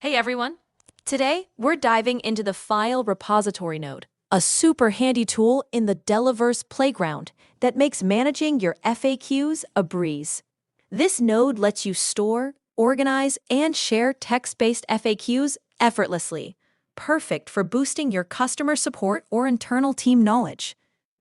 Hey everyone! Today, we're diving into the File Repository node, a super handy tool in the Delaverse playground that makes managing your FAQs a breeze. This node lets you store, organize, and share text-based FAQs effortlessly, perfect for boosting your customer support or internal team knowledge.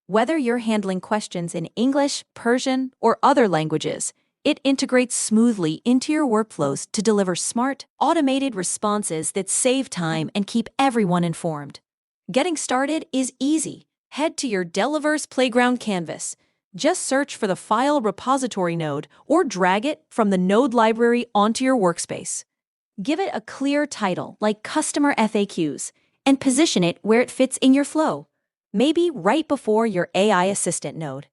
Whether you're handling questions in English, Persian, or other languages, it integrates smoothly into your workflows to deliver smart, automated responses that save time and keep everyone informed. Getting started is easy. Head to your Delaverse Playground canvas. Just search for the File Repository node or drag it from the node library onto your workspace. Give it a clear title like Customer FAQs and position it where it fits in your flow. Maybe right before your AI assistant node.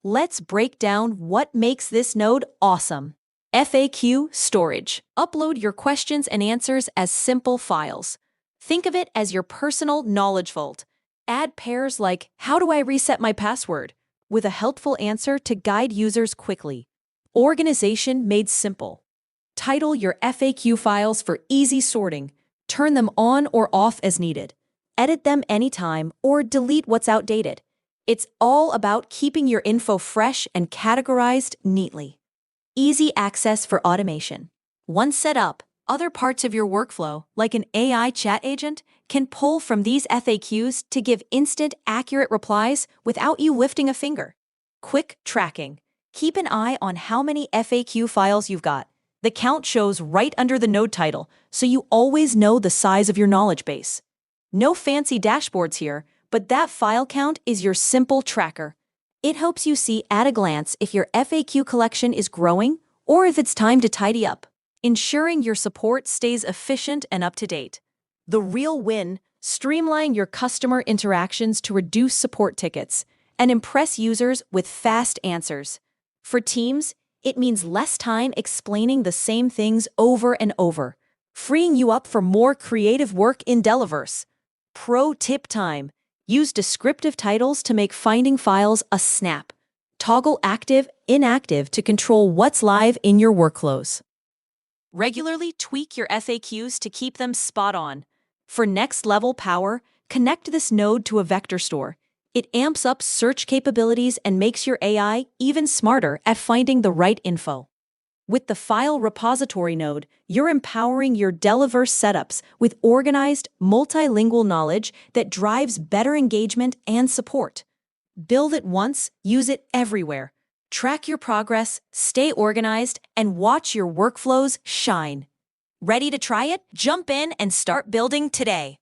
Let's break down what makes this node awesome. FAQ storage. Upload your questions and answers as simple files. Think of it as your personal knowledge vault. Add pairs like, "How do I reset my password?" with a helpful answer to guide users quickly. Organization made simple. Title your FAQ files for easy sorting. Turn them on or off as needed. Edit them anytime or delete what's outdated. It's all about keeping your info fresh and categorized neatly. Easy access for automation. Once set up, other parts of your workflow, like an AI chat agent, can pull from these FAQs to give instant, accurate replies without you lifting a finger. Quick tracking. Keep an eye on how many FAQ files you've got. The count shows right under the node title, so you always know the size of your knowledge base. No fancy dashboards here, but that file count is your simple tracker. It helps you see at a glance if your FAQ collection is growing or if it's time to tidy up, ensuring your support stays efficient and up to date. The real win: streamline your customer interactions to reduce support tickets and impress users with fast answers. For teams, it means less time explaining the same things over and over, freeing you up for more creative work in Delaverse. Pro tip time: use descriptive titles to make finding files a snap. Toggle active, inactive to control what's live in your workflows. Regularly tweak your FAQs to keep them spot on. For next-level power, connect this node to a vector store. It amps up search capabilities and makes your AI even smarter at finding the right info. With the File Repository node, you're empowering your Delaverse setups with organized, multilingual knowledge that drives better engagement and support. Build it once, use it everywhere. Track your progress, stay organized, and watch your workflows shine. Ready to try it? Jump in and start building today.